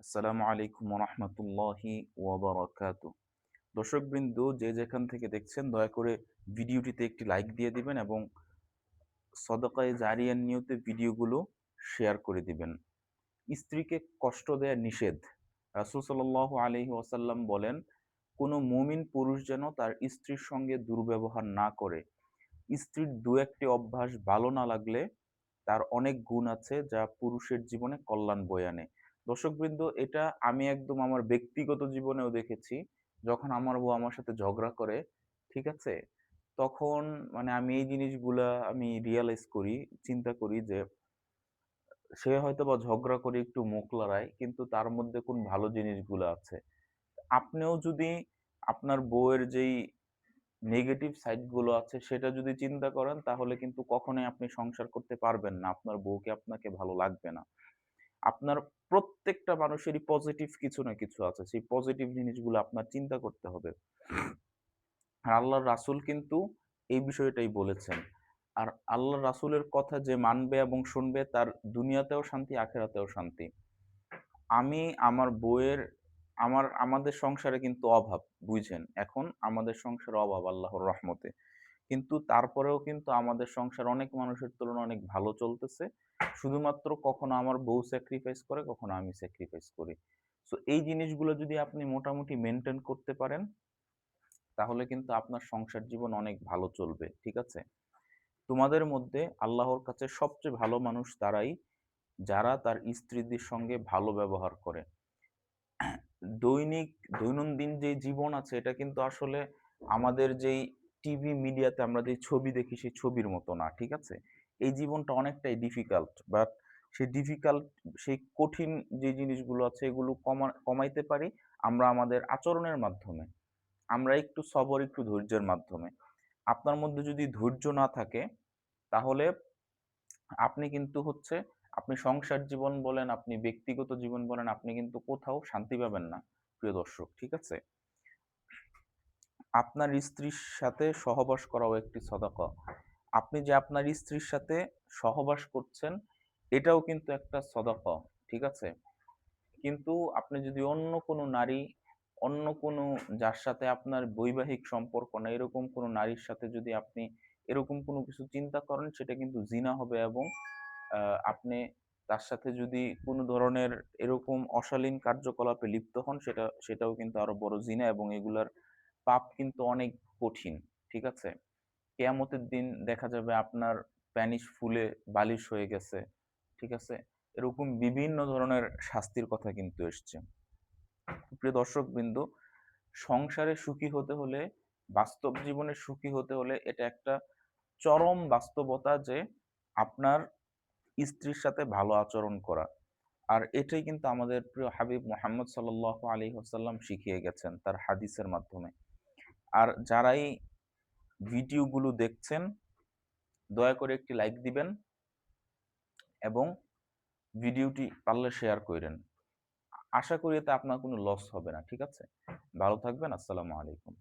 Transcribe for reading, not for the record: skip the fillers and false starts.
আসসালামু আলাইকুম রহমতুল্লাহি ওয়াবারাকাতু। দর্শকবৃন্দ, যে যেখান থেকে দেখছেন দয়া করে ভিডিওটিতে একটি লাইক দিয়ে দিবেন এবং সদকায়ে জারিয়ার নিয়তে ভিডিওগুলো শেয়ার করে দিবেন। স্ত্রীকে কষ্ট দেয়া নিষেধ। রাসূল সাল্লাল্লাহু আলাইহি ওয়াসাল্লাম বলেন, কোনো মুমিন পুরুষ যেন তার স্ত্রীর সঙ্গে দুর্ব্যবহার না করে। স্ত্রীর দু একটি অভ্যাস ভালো না লাগলে তার অনেক গুণ আছে যা পুরুষের জীবনে কল্যাণ বয়ে আনে। দর্শকবৃন্দ, এটা আমি একদম আমার ব্যক্তিগত জীবনেও দেখেছি। যখন আমার বউ আমার সাথে ঝগড়া করে, ঠিক আছে? তখন মানে আমি এই জিনিসগুলা আমি রিয়ালাইজ করি, চিন্তা করি যে সে হয়তোবা ঝগড়া করে একটু মুখ লড়ায়, কিন্তু তার মধ্যে কোন ভালো জিনিসগুলো আছে। আপনিও যদি আপনার বউয়ের যেই নেগেটিভ সাইড গুলো আছে সেটা যদি চিন্তা করেন, তাহলে কিন্তু কখনোই আপনি সংসার করতে পারবেন না। আপনার বউকে আপনাকে ভালো লাগবে না। আপনার প্রত্যেকটা মানুষেরই পজিটিভ কিছু না কিছু আছে। সেই পজিটিভ জিনিসগুলো আপনার চিন্তা করতে হবে। আর আল্লাহর রাসূল কিন্তু এই বিষয়টাই বলেছেন। আর আল্লাহর রাসূলের কথা যে মানবে এবং শুনবে তার দুনিয়াতেও শান্তি, আখিরাতেও শান্তি। আমি আমার বউয়ের আমাদের সংসারে কিন্তু অভাব, বুঝেন? এখন আমাদের সংসারে অভাব আল্লাহর রহমতে। কিন্তু তারপরেও কিন্তু আমাদের সংসার অনেক মানুষের তুলনায় অনেক ভালো চলতেছে। শুধুমাত্র কখনো আমার বউ স্যাক্রিফাইস করে, কখনো আমি স্যাক্রিফাইস করি। সো এই জিনিসগুলো যদি আপনি মোটামুটি মেইনটেইন করতে পারেন, তাহলে কিন্তু আপনার সংসার জীবন অনেক ভালো চলবে। ঠিক আছে? তোমাদের মধ্যে আল্লাহর কাছে সবচেয়ে ভালো মানুষ তারাই, যারা তার স্ত্রীদের সঙ্গে ভালো ব্যবহার করে। দৈনিক দৈনন্দিন যে জীবন আছে এটা কিন্তু আসলে আমাদের যেই টিভি মিডিয়াতে আমরা যে ছবি দেখি সেই ছবির মতো না, ঠিক আছে? এই জীবনটা অনেকটাই ডিফিকাল্ট, বাট সেই কঠিন যে জিনিসগুলো আছে এগুলো কমাইতে পারি আমরা আমাদের আচরণের মাধ্যমে। আমরা একটু সবর, একটু ধৈর্যের মাধ্যমে। আপনার মধ্যে যদি ধৈর্য না থাকে, তাহলে আপনি কিন্তু হচ্ছে আপনি সংসার জীবন বলেন, আপনি ব্যক্তিগত জীবন বলেন, আপনি কিন্তু কোথাও শান্তি পাবেন না, প্রিয় দর্শক। ঠিক আছে? আপনার স্ত্রীর সাথে সহবাস করাও একটি সদাকা। আপনি যে আপনার স্ত্রীর সাথে সহবাস করছেন, এটাও কিন্তু একটা সদাকা। ঠিক আছে? কিন্তু আপনি যদি অন্য কোনো নারী, অন্য কোনো যার সাথে আপনার বৈবাহিক সম্পর্ক না, এরকম কোনো নারীর সাথে যদি আপনি এরকম কোনো কিছু চিন্তা করেন, সেটা কিন্তু জিনা হবে এবং আপনি তার সাথে যদি কোনো ধরনের এরকম অশালীন কার্যকলাপে লিপ্ত হন, সেটাও কিন্তু আরো বড় জিনা এবং এগুলার পাপ কিন্তু অনেক কঠিন। ঠিক আছে? কেয়ামতের দিন দেখা যাবে আপনার প্যানিস ফুলে বালিশ হয়ে গেছে। ঠিক আছে? এরকম বিভিন্ন ধরনের শাস্তির কথা কিন্তু এসছে। প্রিয় দর্শকবৃন্দ, সংসারে সুখী হতে হলে, বাস্তব জীবনে সুখী হতে হলে এটা একটা চরম বাস্তবতা যে আপনার স্ত্রীর সাথে ভালো আচরণ করা। আর এটাই কিন্তু আমাদের প্রিয় হাবিব মুহাম্মদ সাল্লাল্লাহু আলাইহি ওয়াসাল্লাম শিখিয়ে গেছেন তার হাদিসের মাধ্যমে। আর যারাই ভিডিওগুলো দেখছেন, দয়া করে একটি লাইক দিবেন এবং ভিডিওটি পারলে শেয়ার কইরেন। আশা করি এতে আপনার কোনো লস হবে না। ঠিক আছে? ভালো থাকবেন। আসসালামু আলাইকুম।